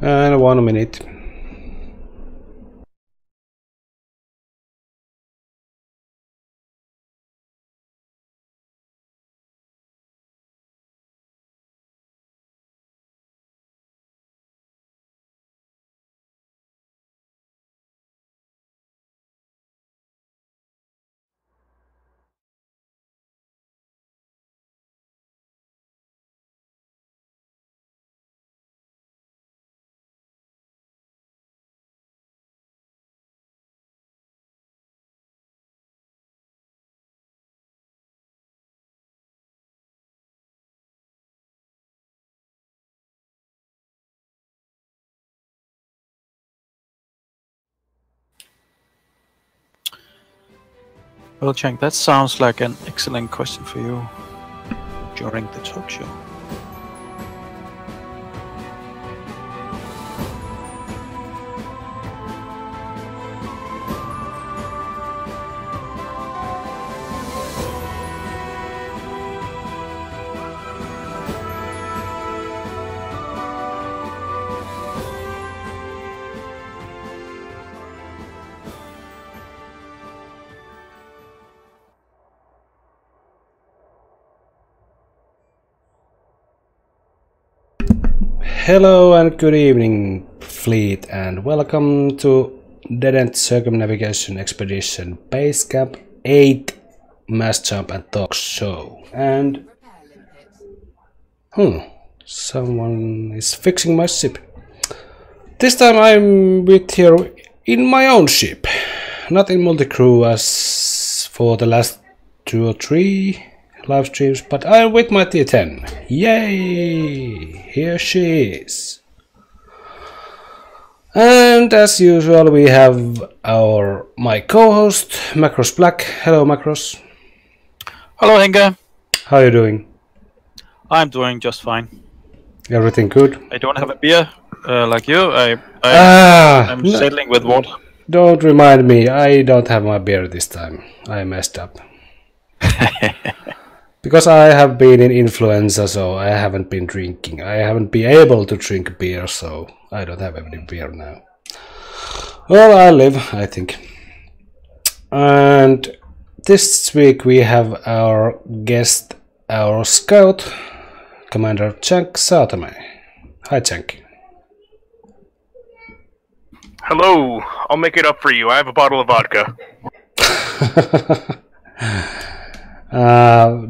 And 1 minute. Well, Chang, that sounds like an excellent question for you during the talk show. Hello and good evening, fleet, and welcome to Dead Circumnavigation Expedition Basecamp 8 Mass Jump and Talk Show. And someone is fixing my ship. This time I'm with here in my own ship, not in multi-crew as for the last 2 or 3 live streams, but I'm with my T10. Yay! Here she is. And as usual we have my co-host Macros Black. Hello Macros. Hello Henke. How are you doing? I'm doing just fine. Everything good? I don't have a beer like you. I'm settling with water. Don't remind me, I don't have my beer this time. I messed up. Because I have been in influenza, so I haven't been drinking. I haven't been able to drink beer, so I don't have any beer now. Well, I live, I think. And this week we have our guest, our scout, Commander Chank Saatame. Hi, Chank. Hello, I'll make it up for you. I have a bottle of vodka.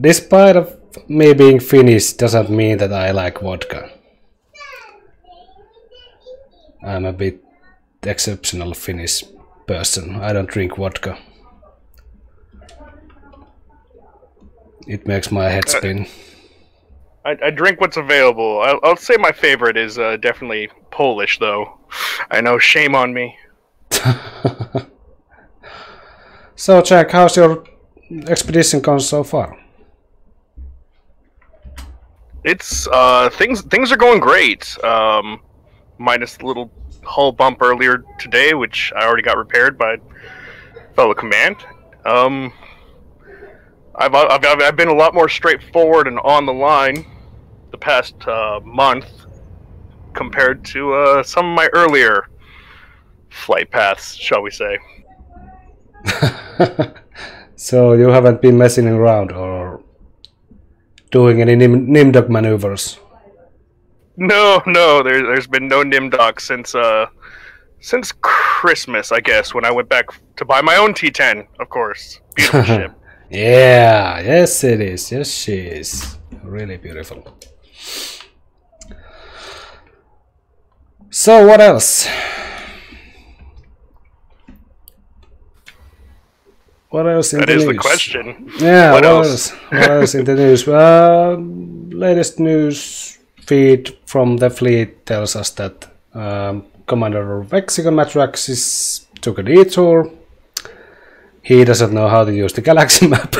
Despite of me being Finnish, doesn't mean that I like vodka. I'm a bit exceptional Finnish person. I don't drink vodka. It makes my head spin. I drink what's available. I'll say my favorite is definitely Polish, though. I know, shame on me. So, Jack, how's your expedition gone so far? It's things are going great. Minus the little hull bump earlier today, which I already got repaired by fellow command. I've been a lot more straightforward and on the line the past month compared to some of my earlier flight paths, shall we say. So you haven't been messing around or doing any Nimdok maneuvers? No, there's been no Nimdok since Christmas, I guess, when I went back to buy my own T10, of course. Beautiful ship. Yeah, yes it is. Yes, she is. Really beautiful. So what else? What else in the news? That is the question. Yeah, what else? What else in the news? Latest news feed from the fleet tells us that Commander Vexicon Matraxis took a detour. He doesn't know how to use the galaxy map.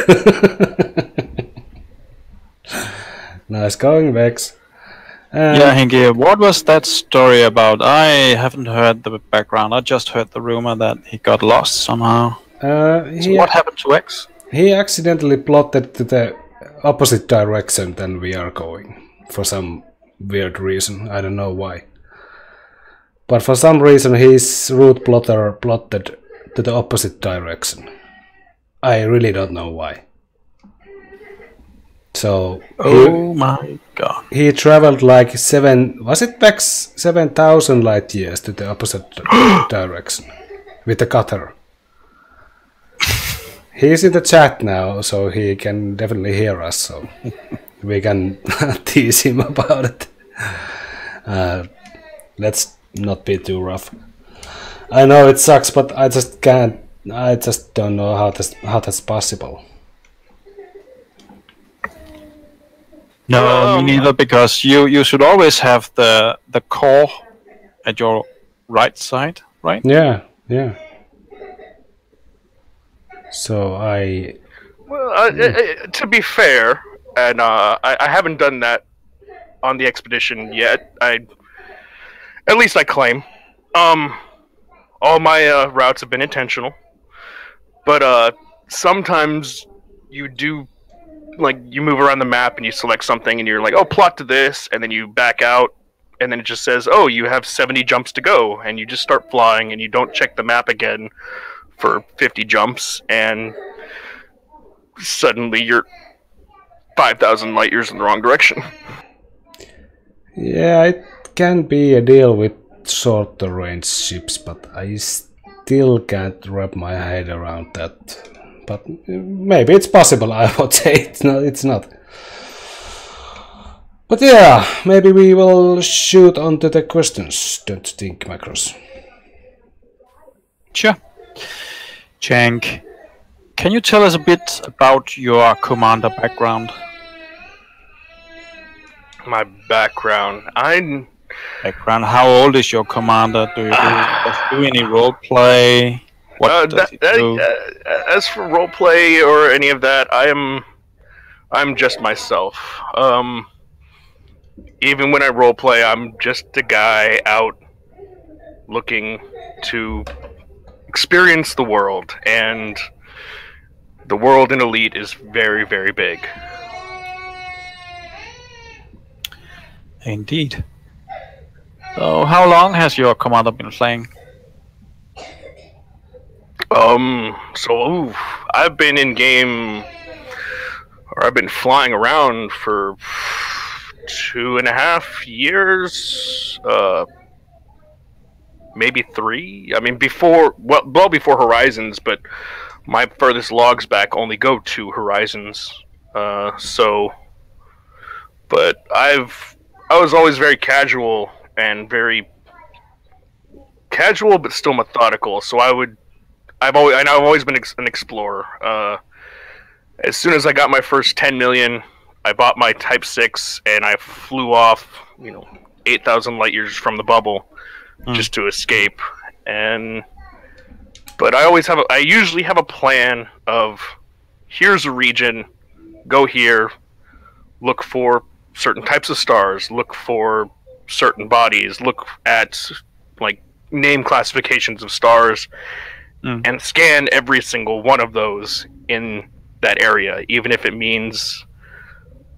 Nice going, Vex. Yeah, Henke, what was that story about? I haven't heard the background. I just heard the rumor that he got lost somehow. So what happened to X? He accidentally plotted to the opposite direction than we are going, for some weird reason. I don't know why. But for some reason his route plotter plotted to the opposite direction. I really don't know why. So my god. He traveled like 7,000 light years to the opposite direction with the cutter. He's in the chat now, so he can definitely hear us, so we can tease him about it. Let's not be too rough. I know it sucks, but I just don't know how that's possible. No, me neither, because you should always have the core at your right side, right? Yeah. So to be fair, and I haven't done that on the expedition yet. At least I claim. All my routes have been intentional, but sometimes you do. Like, you move around the map and you select something and you're like, oh, plot to this, and then you back out, and then it just says, oh, you have 70 jumps to go, and you just start flying and you don't check the map again for 50 jumps, and suddenly you're 5,000 light years in the wrong direction. Yeah, it can be a deal with shorter range ships, but I still can't wrap my head around that. But maybe it's possible, I would say it's not. But yeah, maybe we will shoot onto the questions, don't you think, Macros? Sure. Jank, can you tell us a bit about your commander background? My background? How old is your commander? Do you do any role play? As for roleplay or any of that, I'm just myself. Even when I roleplay, I'm just a guy out looking to experience the world, and the world in Elite is very, very big. Indeed. So, how long has your commander been playing? I've been in game, or I've been flying around for 2.5 years, maybe 3. I mean, before Horizons, but my furthest logs back only go to Horizons. But I was always very casual but still methodical. So I've always been an explorer. As soon as I got my first 10 million, I bought my Type 6 and I flew off, 8,000 light years from the bubble just to escape. But I usually have a plan of, here's a region, go here, look for certain types of stars, look for certain bodies, look at name classifications of stars, and scan every single one of those in that area, even if it means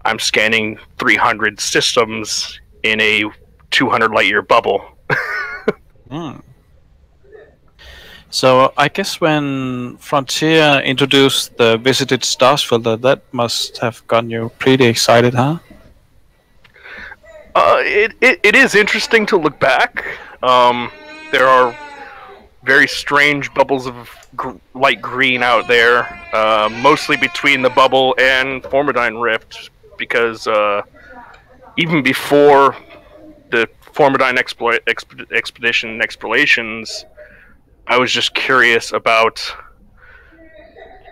I'm scanning 300 systems in a 200 light year bubble. So I guess when Frontier introduced the visited stars filter, that must have gotten you pretty excited, huh? It is interesting to look back. There are very strange bubbles of light green out there, mostly between the bubble and Formidine Rift, because even before the Formidine expedition and explorations, I was just curious about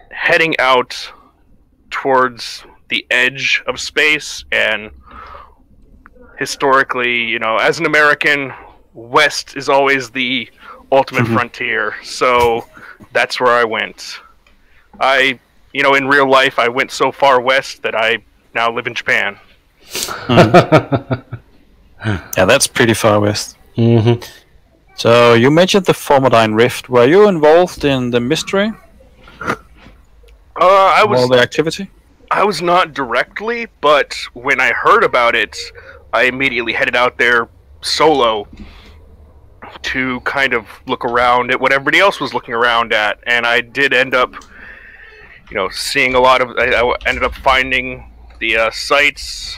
heading out towards the edge of space, and historically, as an American, West is always the ultimate frontier, so that's where I went. In real life, I went so far west that I now live in Japan. Yeah, that's pretty far west. So you mentioned the Formidine Rift. Were you involved in the mystery? All the activity? I was not directly, but when I heard about it, I immediately headed out there solo to kind of look around at what everybody else was looking around at, and I did end up, seeing a lot of. I ended up finding the sites,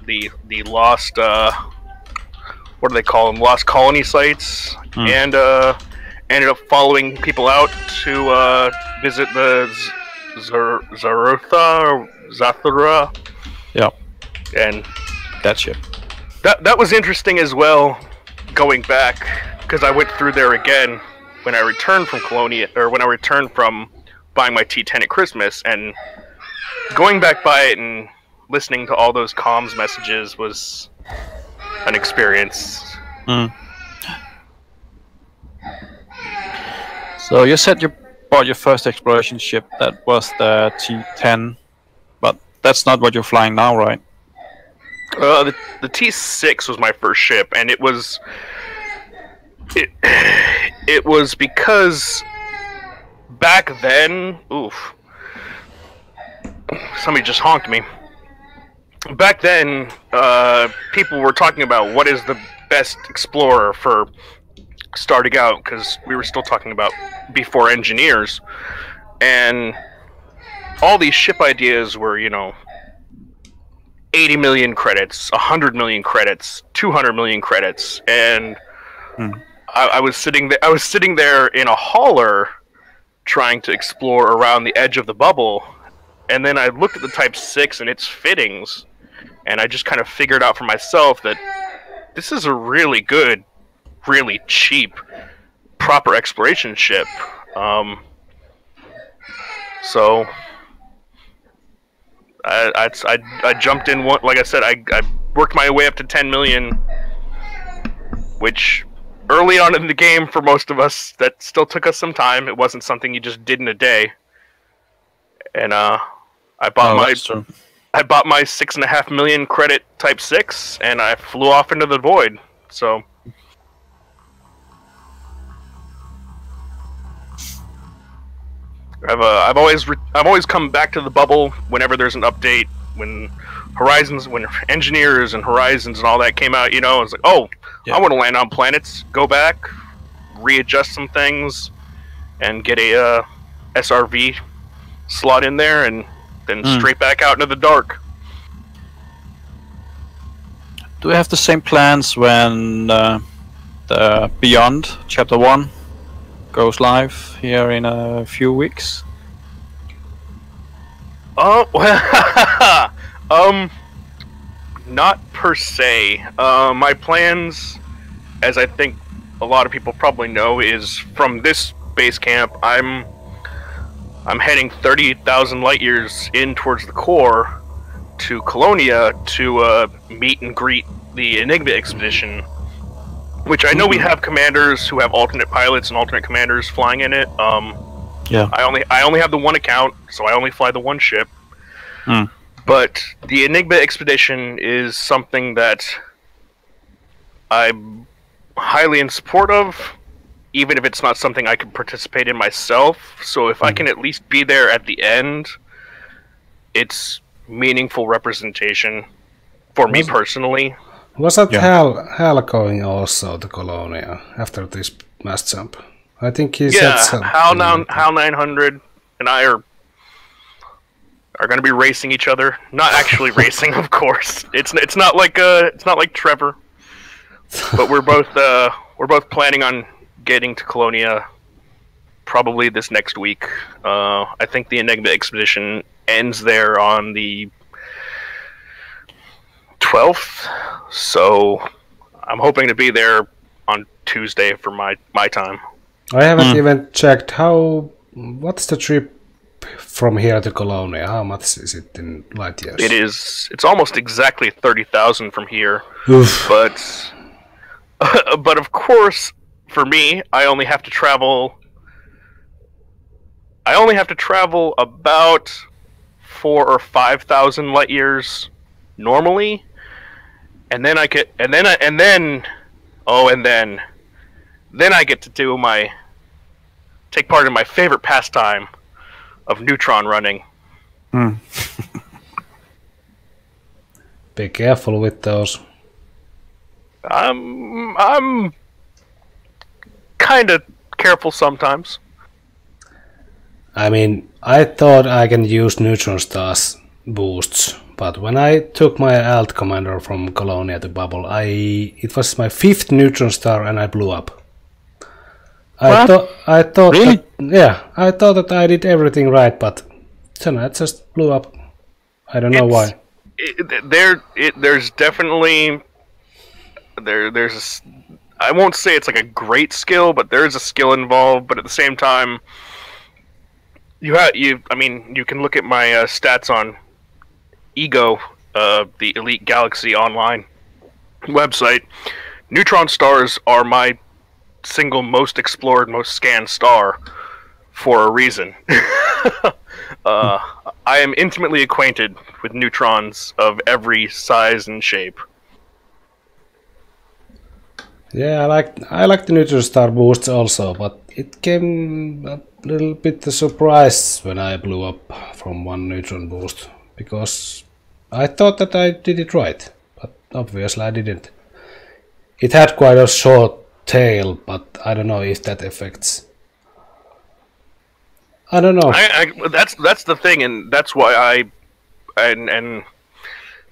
the lost. What do they call them? Lost colony sites, and ended up following people out to visit the Zathura. Yeah, and that ship. That was interesting as well. Going back, because I went through there again when I returned from Colonia, or when I returned from buying my T10 at Christmas, and going back by it and listening to all those comms messages was an experience. So you said you bought your first exploration ship. That was the T10, but that's not what you're flying now, right? The T6 was my first ship, and it was because back then, somebody just honked me. Back then, people were talking about what is the best explorer for starting out, because we were still talking about before engineers, and all these ship ideas were, 80 million credits, 100 million credits, 200 million credits, and I was sitting there in a hauler trying to explore around the edge of the bubble, and then I looked at the Type 6 and its fittings, and I just kind of figured out for myself that this is a really good, really cheap, proper exploration ship. So I jumped in one. Like I said, I worked my way up to 10 million, which early on in the game for most of us, that still took us some time. It wasn't something you just did in a day. And I bought my 6.5 million credit Type 6, and I flew off into the void. So. I've always come back to the bubble whenever there's an update. When Engineers and Horizons and all that came out, it's like, I want to land on planets. Go back, readjust some things, and get a SRV slot in there, and then straight back out into the dark. Do we have the same plans when the Beyond Chapter 1 goes live here in a few weeks? Not per se. My plans, as I think a lot of people probably know, is from this base camp, I'm heading 30,000 light years in towards the core to Colonia to meet and greet the Enigma expedition. Which I know we have commanders who have alternate pilots and alternate commanders flying in it. I only have the one account, so I only fly the one ship. But the Enigma expedition is something that I'm highly in support of, even if it's not something I can participate in myself. So if I can at least be there at the end, it's meaningful representation for me personally. Was that Hal going also to Colonia after this mass jump? I think he said something. Hal 900 and I are going to be racing each other. Not actually racing, of course. It's not like Trevor, but we're both planning on getting to Colonia probably this next week. I think the Enigma expedition ends there on the 12th, so I'm hoping to be there on Tuesday for my time. I haven't even checked what's the trip from here to Colonia? How much is it in light years? It's almost exactly 30,000 from here. But of course, for me, I only have to travel about 4,000 or 5,000 light years normally. And then I get to take part in my favorite pastime of neutron running. Be careful with those. I'm kind of careful sometimes. I mean, I thought I can use neutron stars boosts, but when I took my alt commander from Colonia to Bubble, it was my 5th neutron star and I blew up. I thought really? I thought that I did everything right, but then I just blew up. I don't know why. There's definitely I won't say it's like a great skill, but there's a skill involved. But at the same time, you can look at my stats on Ego, the Elite Galaxy Online website. Neutron stars are my single most explored, most scanned star for a reason. I am intimately acquainted with neutrons of every size and shape. Yeah, I like the neutron star boosts also, but it came a little bit a surprise when I blew up from one neutron boost, because I thought that I did it right, but obviously I didn't. It had quite a short tail, but I don't know if that affects. I don't know. That's the thing, and that's why and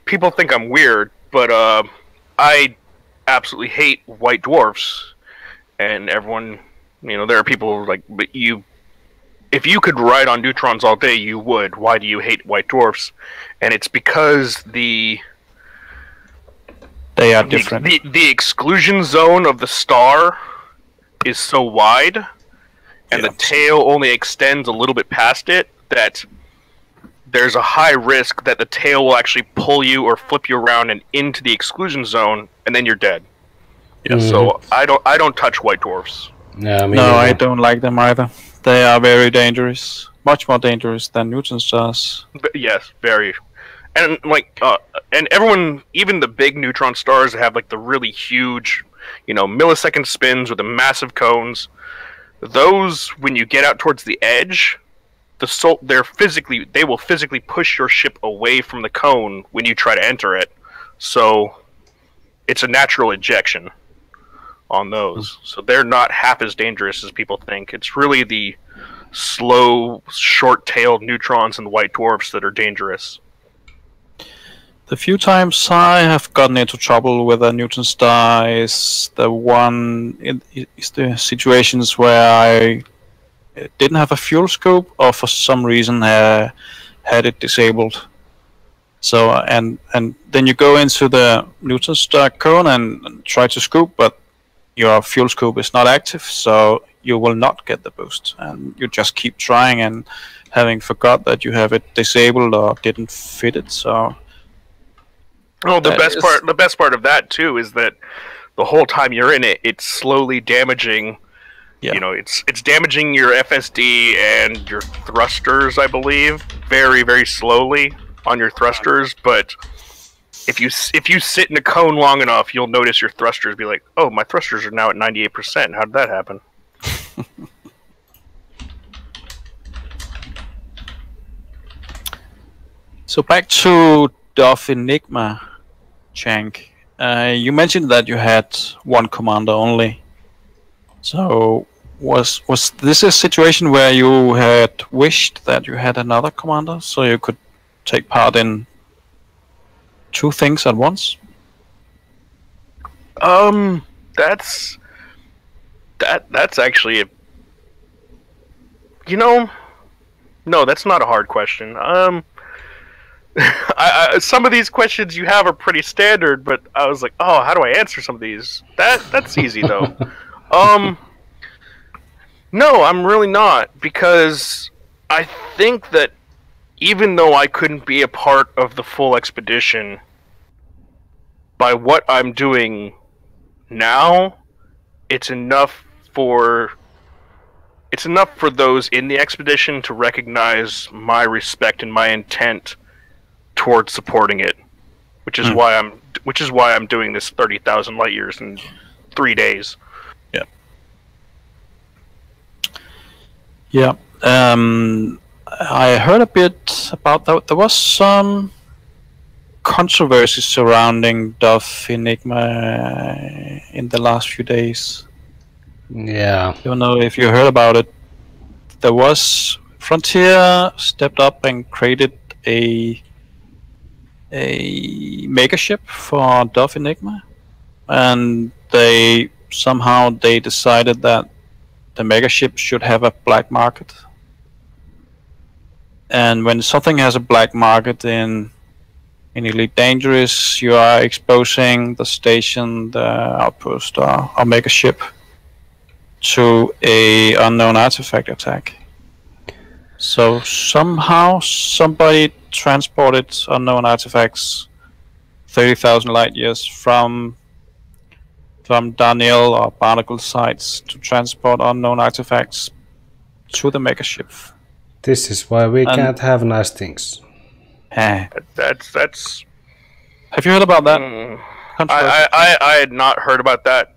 people think I'm weird, but I absolutely hate white dwarfs, and everyone, there are people like, but if you could ride on neutrons all day, you would. Why do you hate white dwarfs? And it's because they are different. The exclusion zone of the star is so wide, and the tail only extends a little bit past it, that there's a high risk that the tail will actually pull you or flip you around and into the exclusion zone, and then you're dead. Yeah, so I don't touch white dwarfs. Yeah, I don't like them either. They are very dangerous, much more dangerous than neutron stars. But yes, very. And and everyone, even the big neutron stars have like the really huge, millisecond spins with the massive cones. Those, when you get out towards the edge, they will physically push your ship away from the cone when you try to enter it. So it's a natural ejection on those. So they're not half as dangerous as people think. It's really the slow, short-tailed neutrons and white dwarfs that are dangerous. The few times I have gotten into trouble with a neutron star is the situations where I didn't have a fuel scope, or for some reason had it disabled. So and then you go into the neutron star cone and try to scoop, but your fuel scope is not active, so you will not get the boost, and you just keep trying and having forgot that you have it disabled or didn't fit it. So. Oh, the best part of that too is that the whole time you're in it, it's slowly damaging. Yeah. It's damaging your FSD and your thrusters, I believe, very, very slowly on your thrusters. But if you sit in a cone long enough, you'll notice your thrusters be like, "Oh, my thrusters are now at 98%. How did that happen?" So back to DECE Enigma, Chank. You mentioned that you had one commander only. So was this a situation where you had wished that you had another commander so you could take part in two things at once? That's actually no, that's not a hard question. Some of these questions you have are pretty standard, but I was like, oh, how do I answer some of these? That's easy though. No, I'm really not, because I think that even though I couldn't be a part of the full expedition, by what I'm doing now, it's enough for those in the expedition to recognize my respect and my intent towards supporting it, which is why I'm doing this 30,000 light years in 3 days. Yeah. Yeah. I heard a bit about that. There was some controversy surrounding DECE Enigma in the last few days. Yeah. Don't know if you heard about it. There was Frontier stepped up and created a mega ship for Dove Enigma, and they decided that the mega ship should have a black market. And when something has a black market in Elite Dangerous, you are exposing the station, the outpost, or mega ship to a unknown artifact attack. So somehow somebody transported unknown artifacts 30,000 light years from Daniel or Barnacle sites to transport unknown artifacts to the mega ship. This is why we can't have nice things. That's. Have you heard about that? I had not heard about that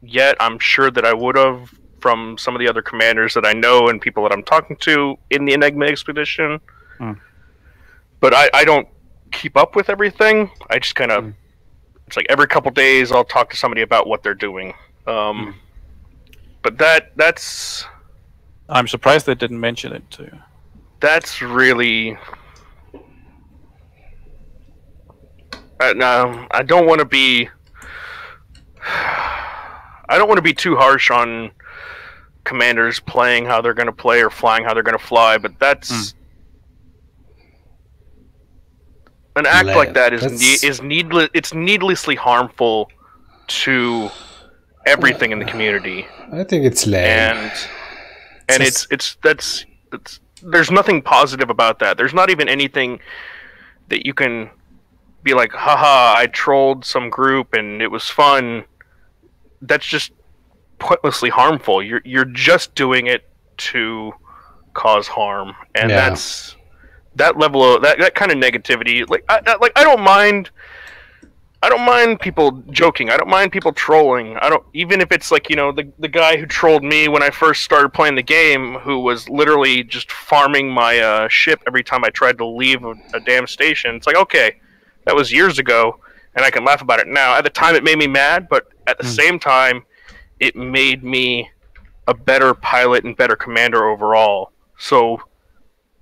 yet. I'm sure that I would have from some of the other commanders that I know and people that I'm talking to in the Enigma expedition. But I don't keep up with everything. I just kind of it's like every couple days I'll talk to somebody about what they're doing. But that's. I'm surprised they didn't mention it to you. That's really. No, I don't want to be. I don't want to be too harsh on commanders playing how they're going to play or flying how they're going to fly, but that's an act like that is needless. It's needlessly harmful to everything in the community. I think it's lame. And it's there's nothing positive about that. There's not even anything that you can be like, haha, I trolled some group and it was fun. That's just pointlessly harmful. You're just doing it to cause harm, and that's that level of that kind of negativity. I don't mind people joking. I don't mind people trolling. I don't, even if it's like, you know, the guy who trolled me when I first started playing the game, who was literally just farming my ship every time I tried to leave a damn station. It's like, okay, that was years ago, and I can laugh about it now. At the time, it made me mad, but at the same time, it made me a better pilot and better commander overall. So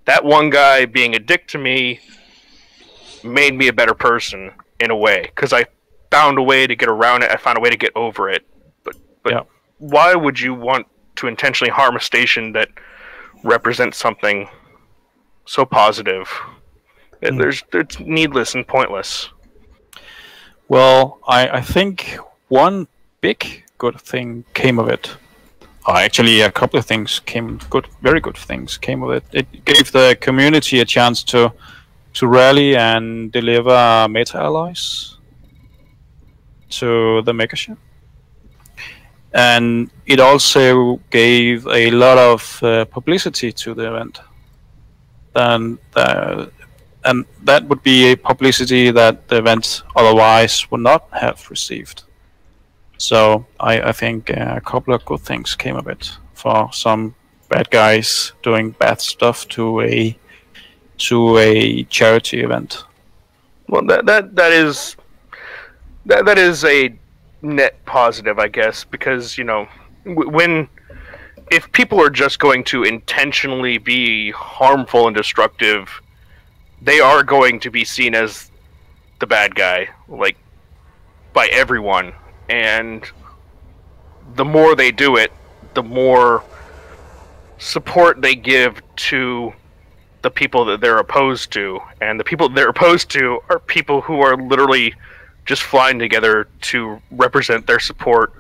that one guy being a dick to me made me a better person in a way, because I found a way to get around it. I found a way to get over it. But why would you want to intentionally harm a station that represents something so positive? It's needless and pointless. Well, I think one big good thing came of it. Actually, a couple of things very good things came of it. It gave the community a chance to rally and deliver meta alloys to the mega ship. And it also gave a lot of publicity to the event. And that would be a publicity that the event otherwise would not have received. So I think a couple of good things came of it for some bad guys doing bad stuff to a charity event. Well, that is a net positive, I guess, because, you know, if people are just going to intentionally be harmful and destructive, they are going to be seen as the bad guy, like, by everyone. And the more they do it, the more support they give to the people that they're opposed to. And the people that they're opposed to are people who are literally just flying together to represent their support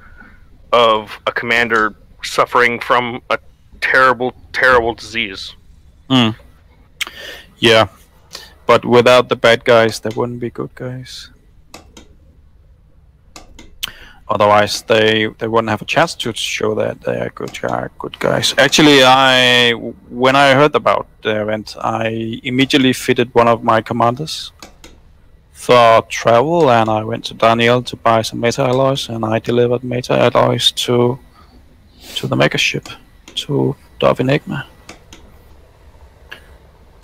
of a commander suffering from a terrible, terrible disease. Yeah, but without the bad guys, there wouldn't be good guys. Otherwise, they wouldn't have a chance to show that they are good guys. Actually, when I heard about the event, I immediately fitted one of my commanders for travel, and I went to Daniel to buy some meta alloys, and I delivered meta alloys to the mega ship, to Dove Enigma.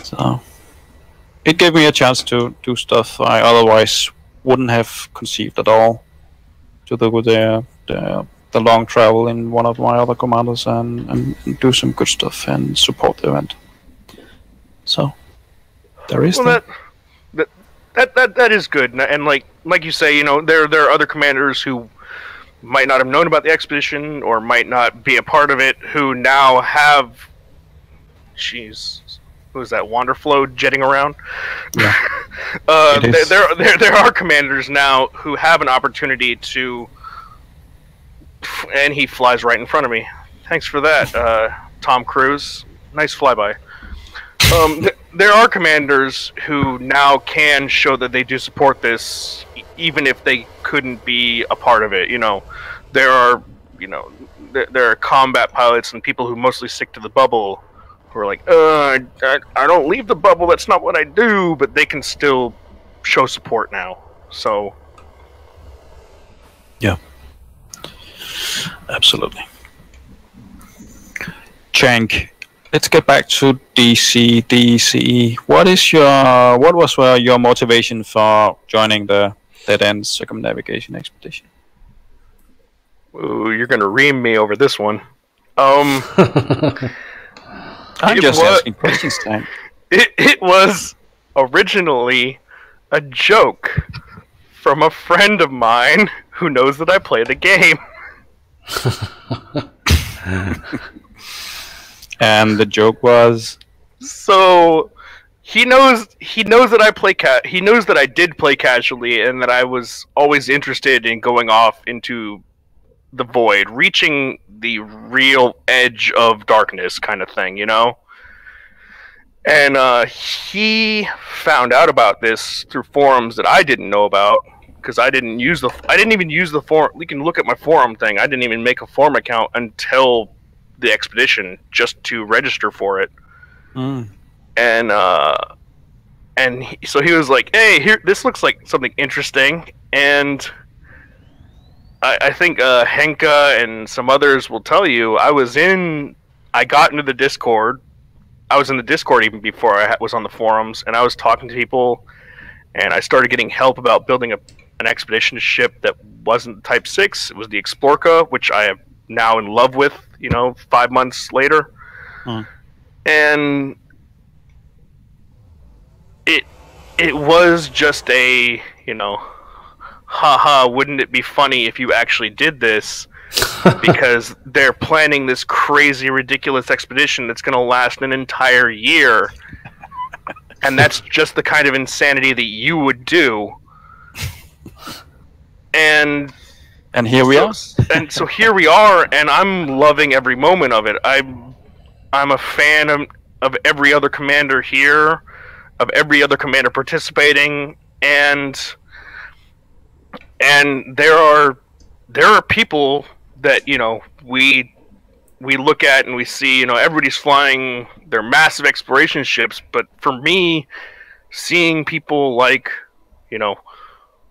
So it gave me a chance to do stuff I otherwise wouldn't have conceived at all, to the the long travel in one of my other commanders and do some good stuff and support the event. So there is that is good, and like you say, you know, there are other commanders who might not have known about the expedition or might not be a part of it who now have, jeez, who is that, Wanderflow jetting around? Yeah. There are commanders now who have an opportunity to, and he flies right in front of me. Thanks for that, Tom Cruise. Nice flyby. There are commanders who now can show that they do support this, even if they couldn't be a part of it. You know, there are combat pilots and people who mostly stick to the bubble, who are like, I don't leave the bubble. That's not what I do. But they can still show support now. So, yeah, absolutely. Jank. Let's get back to DECE. What was your motivation for joining the Dead End Circumnavigation Expedition? Ooh, you're gonna ream me over this one. I'm just asking questions, Tank. It was originally a joke from a friend of mine who knows that I play the game. And the joke was, so he knows that I play he knows that I did play casually and that I was always interested in going off into the void, reaching the real edge of darkness kind of thing, you know? And he found out about this through forums that I didn't know about, because I didn't even use the forum. You can look at my forum thing. I didn't even make a forum account until the expedition, just to register for it. So he was like, hey, here, this looks like something interesting. And I think Henka and some others will tell you, I got into the Discord. I was in the Discord even before I was on the forums, and I was talking to people, and I started getting help about building an expedition ship that wasn't Type 6. It was the Explorca, which I am now in love with, 5 months later. And it was just a, haha, wouldn't it be funny if you actually did this? Because they're planning this crazy, ridiculous expedition that's going to last an entire year. And that's just the kind of insanity that you would do. And here we are. And so here we are, and I'm loving every moment of it. I'm a fan of every other commander here, of every other commander participating, and there are people that we look at and we see, everybody's flying their massive exploration ships, but for me, seeing people like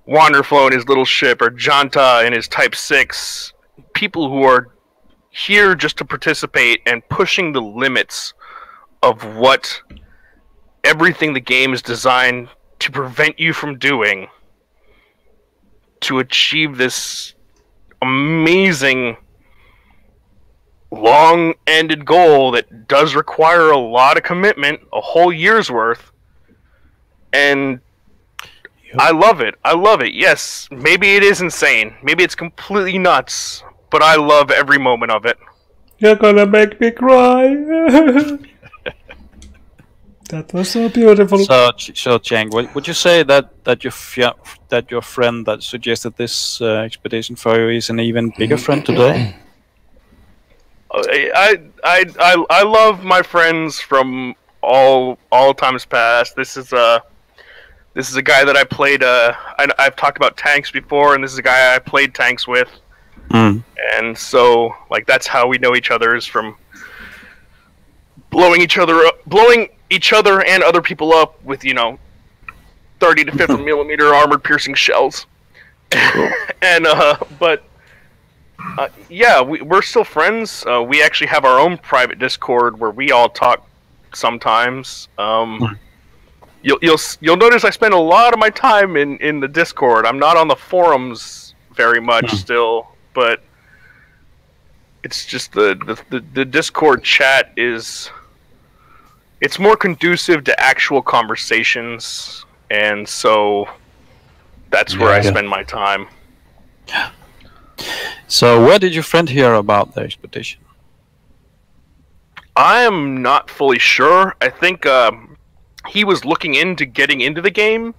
Wanderflow in his little ship, or Janta in his Type 6, people who are here just to participate and pushing the limits of what everything the game is designed to prevent you from doing, to achieve this amazing long-ended goal that does require a lot of commitment, a whole year's worth, and I love it. I love it. Yes, maybe it is insane. Maybe it's completely nuts, but I love every moment of it. You're gonna make me cry. That was so beautiful. So Chang, would you say that your friend that suggested this expedition for you is an even bigger friend today? I love my friends from all times past. This is a guy that I played. I've talked about tanks before, and this is a guy I played tanks with. And so, that's how we know each other, is from blowing each other and other people up with 30 to 50 millimeter armored piercing shells. And yeah, we're still friends. We actually have our own private Discord where we all talk sometimes. You'll notice I spend a lot of my time in the Discord. I'm not on the forums very much still, but It's just the Discord chat is, it's more conducive to actual conversations, and so that's where I spend my time. So where did your friend hear about the expedition? I am not fully sure. I think he was looking into getting into the game,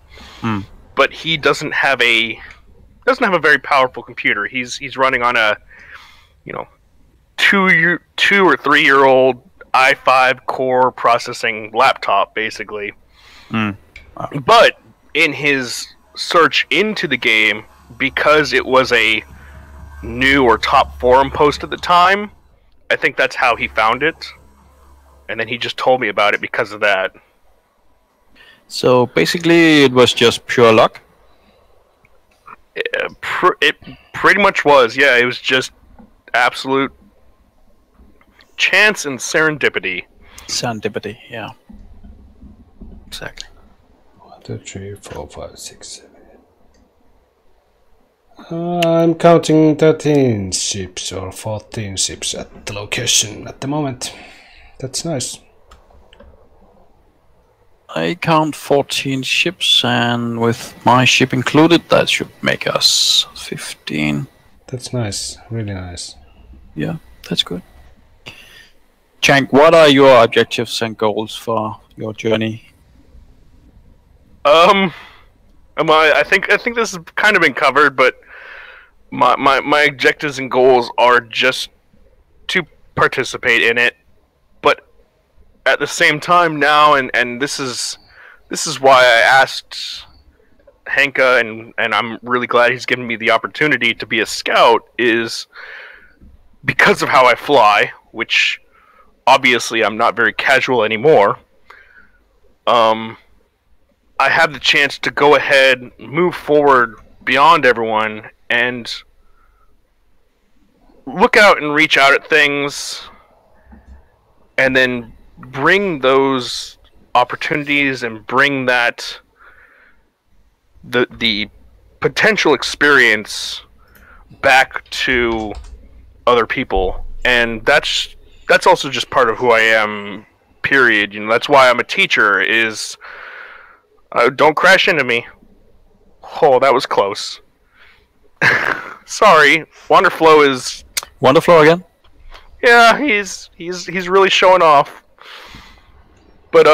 but he doesn't have a very powerful computer. He's running on a, 2 or 3 year old i5 core processing laptop, basically. But in his search into the game, because it was a new or top forum post at the time, I think that's how he found it. And then he just told me about it because of that. So basically it was just pure luck? It pretty much was, yeah. It was just absolute chance and serendipity. Serendipity, yeah. Exactly. 1, 2, 3, 4, 5, 6, 7. I'm counting 13 ships or 14 ships at the location at the moment. That's nice. I count 14 ships, and with my ship included, that should make us 15. That's nice, really nice. Yeah, that's good. Jank, what are your objectives and goals for your journey? I think this has kind of been covered, but my objectives and goals are just to participate in it. But at the same time now, and this is why I asked Henka, and I'm really glad he's given me the opportunity to be a scout, is because of how I fly, which obviously I'm not very casual anymore. I have the chance to go ahead, move forward beyond everyone, and look out and reach out at things, and then bring those opportunities and bring that the potential experience back to other people. And that's also just part of who I am, period. That's why I'm a teacher, is don't crash into me. Oh, that was close. Sorry, Wonderflow is... Wonderflow again? Yeah, he's really showing off. But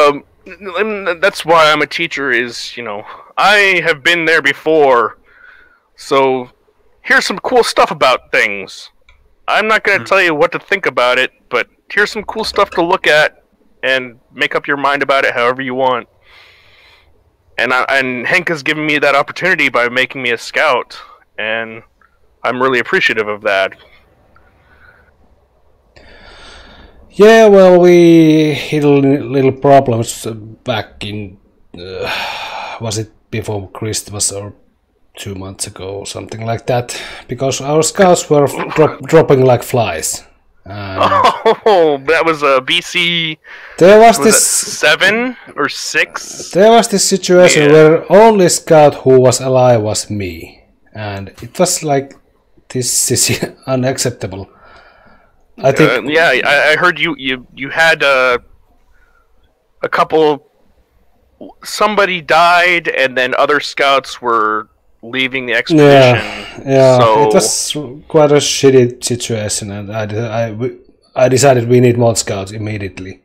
that's why I'm a teacher, is, I have been there before. So here's some cool stuff about things. I'm not going to tell you what to think about it, but here's some cool stuff to look at and make up your mind about it however you want. And Henka's given me that opportunity by making me a scout, and I'm really appreciative of that. Yeah, well, we hit little problems back in, was it before Christmas or 2 months ago or something like that, because our scouts were dropping like flies. Oh, that was a BC. There was this 7 or 6. There was this situation where only scout who was alive was me, and it was like, this is unacceptable. I think. Yeah, I heard you had a couple. Somebody died, and then other scouts were leaving the expedition. Yeah, so... it was quite a shitty situation, and I decided we need more scouts immediately,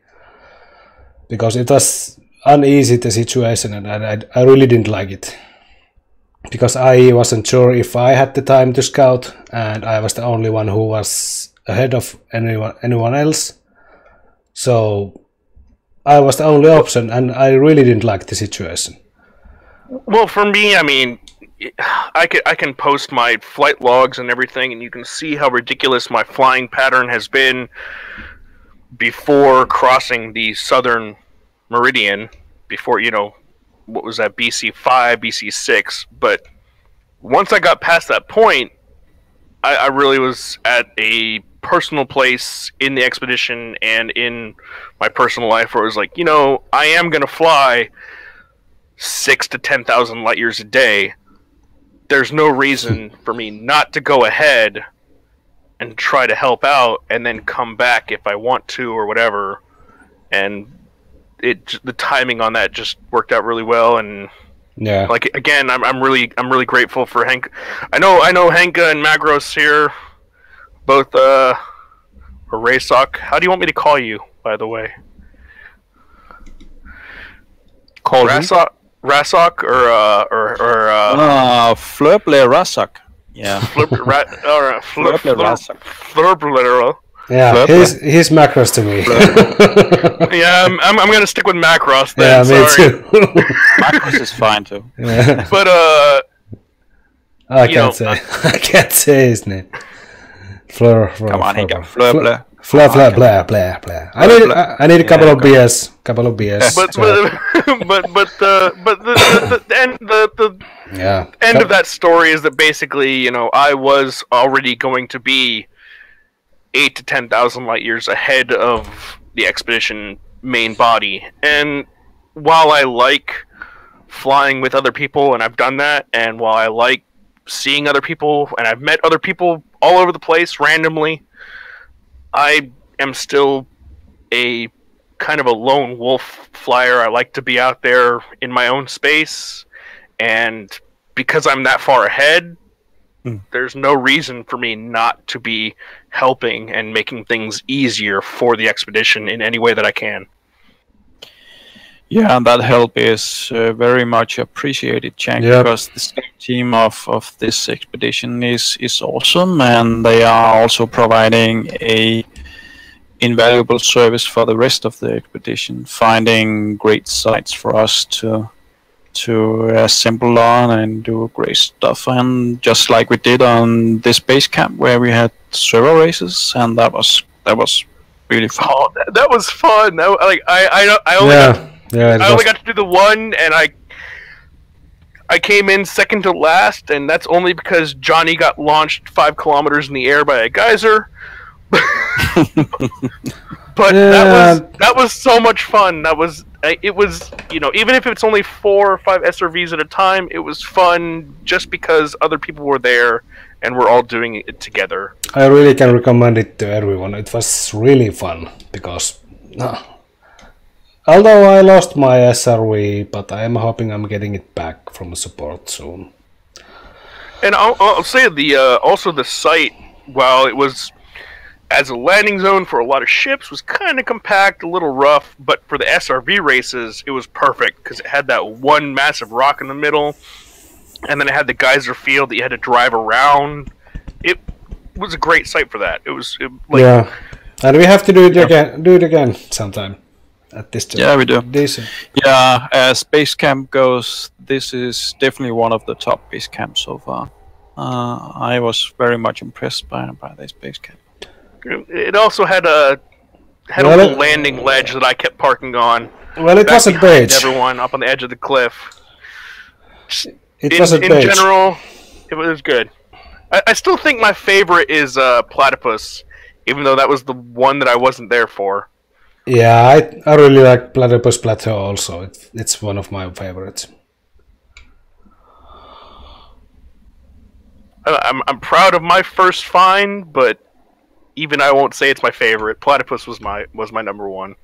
because it was uneasy, the situation, and I really didn't like it, because I wasn't sure if I had the time to scout, and I was the only one who was ahead of anyone else, so I was the only option, and I really didn't like the situation. Well, for me, I mean, I can post my flight logs and everything, and you can see how ridiculous my flying pattern has been before crossing the southern meridian, before, what was that, BC 5, BC 6, but once I got past that point, I really was at a personal place in the expedition and in my personal life where it was like, I am going to fly 6,000 to 10,000 light years a day. There's no reason for me not to go ahead and try to help out, and then come back if I want to or whatever. And the timing on that just worked out really well. And Yeah. like again, I'm really grateful for Hank. I know Hanka and Magros here, both or Raysock. How do you want me to call you, by the way? Call Rasok or Flurble Rasak. Yeah. Flurble Rasak. Flurble. Yeah, Flurble. he's Macros to me. Yeah, I'm gonna stick with Macross Yeah, then. me Sorry. too. Macros is fine too. Yeah. But I can't say his name. Fleur. Come on, Hinka. Flurble. Blah. I need a couple of beers. But the end of that story is that basically, I was already going to be 8 to 10,000 light years ahead of the expedition main body. And while I like flying with other people, and I've done that, and while I like seeing other people, and I've met other people all over the place randomly, I am still a kind of a lone wolf flyer. I like to be out there in my own space, and because I'm that far ahead, there's no reason for me not to be helping and making things easier for the expedition in any way that I can. Yeah, and that help is very much appreciated, Chang, because the Scout team of this expedition is awesome, and they are also providing a invaluable service for the rest of the expedition, finding great sites for us to assemble on and do great stuff. And just like we did on this base camp where we had server races, and that was really fun. Oh, that was fun. I only got to do the one, and I came in second to last, and that's only because Johnny got launched 5 kilometers in the air by a geyser. But that was so much fun. It was even if it's only 4 or 5 SRVs at a time, it was fun just because other people were there and we're all doing it together. I really can recommend it to everyone. It was really fun because although I lost my SRV, but I am hoping I'm getting it back from support soon. And I'll say also the site, while it was as a landing zone for a lot of ships, was kind of compact, a little rough, but for the SRV races, it was perfect because it had that one massive rock in the middle, and then it had the geyser field that you had to drive around. It was a great site for that. Yeah, and we have to do it again sometime at this time. Yeah, we do. Decent. Yeah, as Basecamp goes, this is definitely one of the top base camps so far. I was very much impressed by this base camp. It also had a little landing ledge that I kept parking on. Well, it wasn't beige. Everyone up on the edge of the cliff. It wasn't beige. In general, it was good. I still think my favorite is Platypus, even though that was the one that I wasn't there for. Yeah, I really like Platypus Plateau also. It's one of my favorites. I'm proud of my first find, but even I won't say it's my favorite. Platypus was my number one.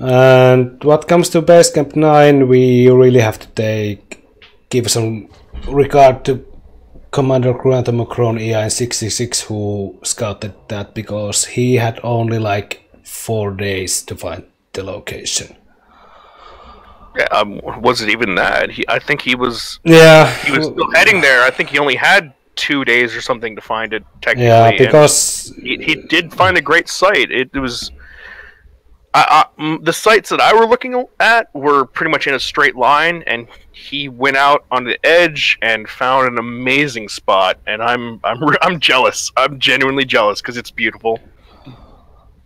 And what comes to Basecamp 9, we really have to give some regard to Commander Quantum Macron EI-666 who scouted that, because he had only like 4 days to find the location. Yeah, was it even that? I think he was. Yeah, he was still heading there. I think he only had 2 days or something to find it. Technically, yeah, because he did find a great site. It was. The sites that I were looking at were pretty much in a straight line, and he went out on the edge and found an amazing spot. And I'm jealous. I'm genuinely jealous because it's beautiful.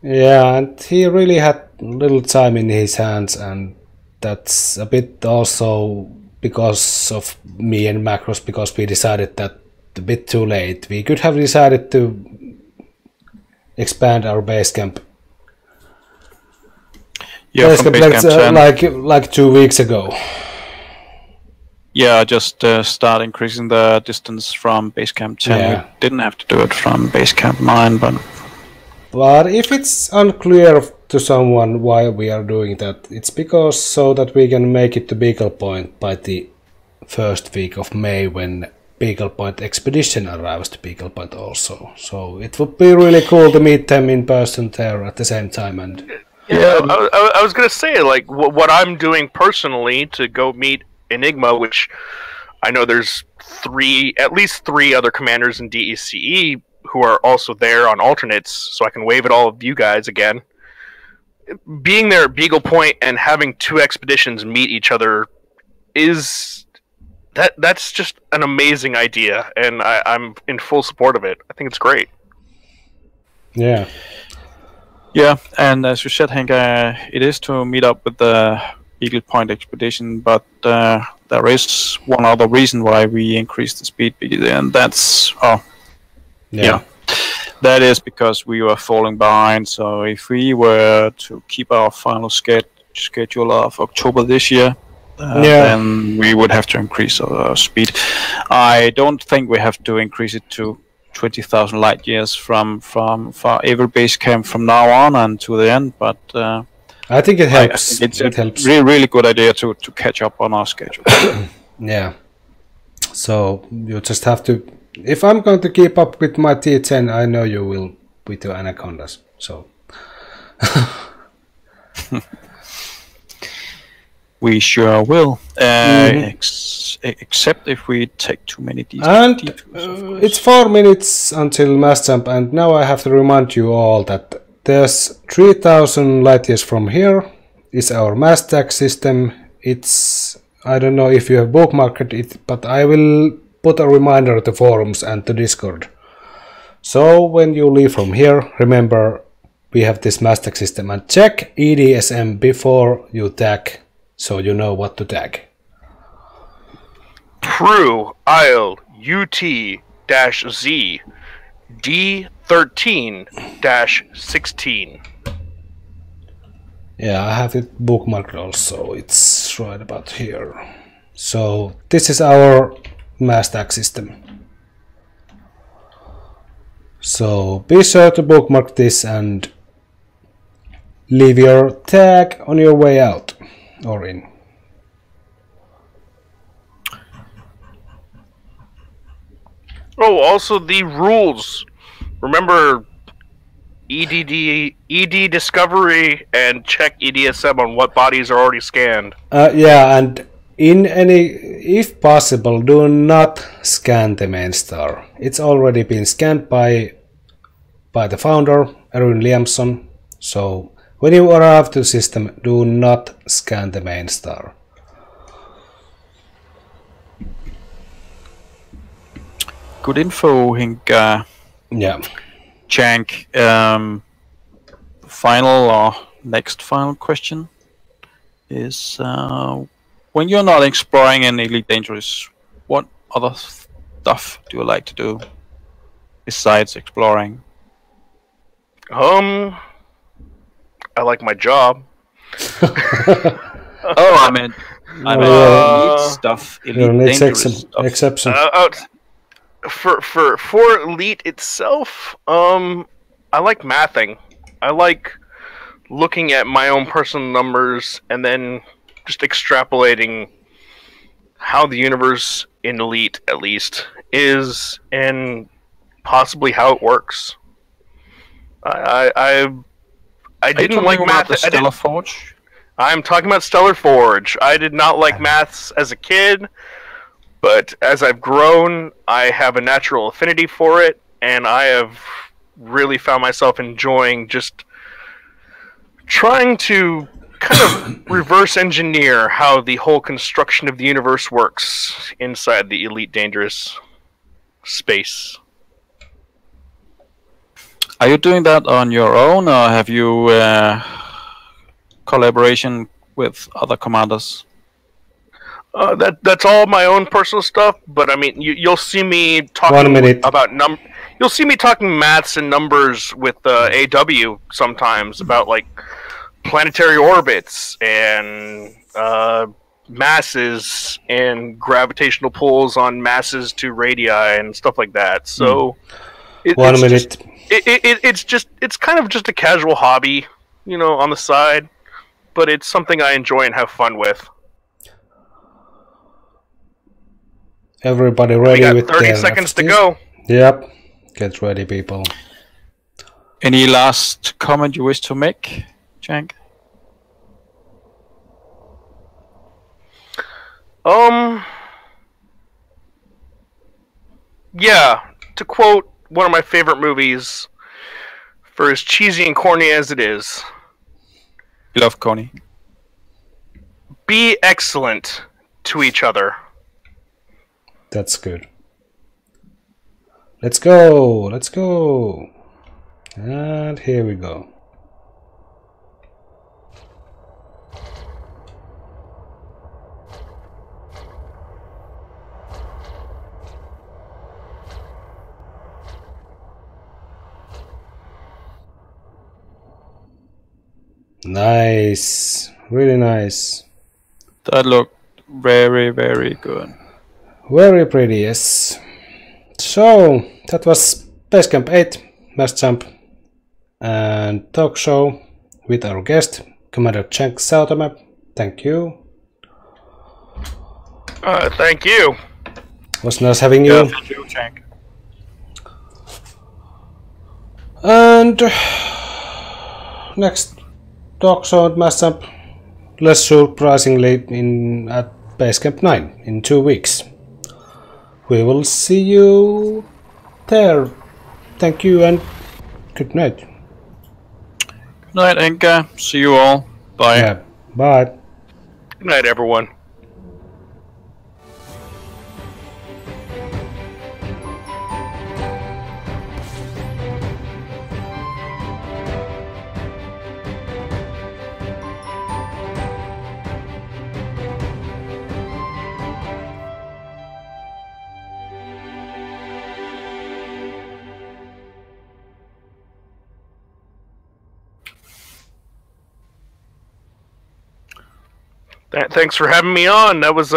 Yeah, and he really had little time in his hands, and that's a bit also because of me and Macros, because we decided that a bit too late. We could have decided to expand our base camp. Yeah, Like 2 weeks ago. Yeah, just start increasing the distance from Basecamp 10. Yeah. We didn't have to do it from Basecamp 9, but... But if it's unclear to someone why we are doing that, it's because so that we can make it to Beagle Point by the first week of May when Beagle Point expedition arrives to Beagle Point also. So it would be really cool to meet them in person there at the same time. And yeah, I was gonna say, like, what I'm doing personally to go meet Enigma, which I know there's at least three other commanders in DECE who are also there on alternates, so I can wave at all of you guys again. Being there at Beagle Point and having two expeditions meet each other that's just an amazing idea, and I'm in full support of it. I think it's great. yeah. Yeah, and as you said, Hank, it is to meet up with the Beagle Point expedition, but there is one other reason why we increased the speed, and that's... Yeah, that is because we were falling behind. So if we were to keep our final schedule of October this year, then we would have to increase our speed. I don't think we have to increase it to 20,000 light years from for every base camp from now on and to the end, but I think it helps. It's it helps. Really good idea to catch up on our schedule. Yeah. So you just have to. If I'm going to keep up with my T10, I know you will with your anacondas. So we sure will. Except if we take too many detours. And it's 4 minutes until mass jump, and now I have to remind you all that there's 3,000 light years from here is our mass tag system. It's, I don't know if you have bookmarked it, but I will put a reminder to forums and to Discord. So when you leave from here, remember we have this mass tag system, and check EDSM before you tag so you know what to tag. True IL UT-Z D13-16. Yeah, I have it bookmarked also. It's right about here. So this is our mass tag system. So be sure to bookmark this and leave your tag on your way out or in. Oh, also the rules. Remember ED discovery and check EDSM on what bodies are already scanned. Yeah, and if possible, do not scan the main star. It's already been scanned by the founder, Erwin Liamson. So when you arrive to the system, do not scan the main star. Good info, Hink. Yeah. Jank. Final or next final question is when you're not exploring in Elite Dangerous, what other stuff do you like to do besides exploring? I like my job. Oh, I mean elite stuff. Elite Dangerous stuff. Exception. For Elite itself, I like mathing. I like looking at my own personal numbers and then just extrapolating how the universe in Elite, at least, is and possibly how it works. I didn't like math. Stellar Forge? I'm talking about Stellar Forge. I did not like maths as a kid, but as I've grown, I have a natural affinity for it, and I have really found myself enjoying just trying to kind of reverse engineer how the whole construction of the universe works inside the Elite Dangerous space. Are you doing that on your own, or have you collaboration with other commanders? That's all my own personal stuff, but I mean, you'll see me talking about You'll see me talking maths and numbers with AW sometimes about like planetary orbits and masses and gravitational pulls on masses to radii and stuff like that. So it's kind of just a casual hobby, on the side, but it's something I enjoy and have fun with. Everybody ready? We got with 30 seconds to go. Yep. Get ready, people. Any last comment you wish to make, Jank? Yeah, to quote one of my favorite movies, for as cheesy and corny as it is, Love corny. Be excellent to each other. That's good. Let's go, let's go. And here we go. Nice, really nice. That looked very, very good. Very pretty, yes. So, that was Basecamp 8, Mass Jump and talk show with our guest, Commander Jank Sautama. Thank you. Thank you. Was nice having you. Yeah, thank you, Jank. And next talk show and Mass Jump, less surprisingly, at Basecamp 9 in 2 weeks. We will see you there. Thank you and good night. Good night, Enka. See you all. Bye. Yeah, bye. Good night, everyone. Thanks for having me on. That was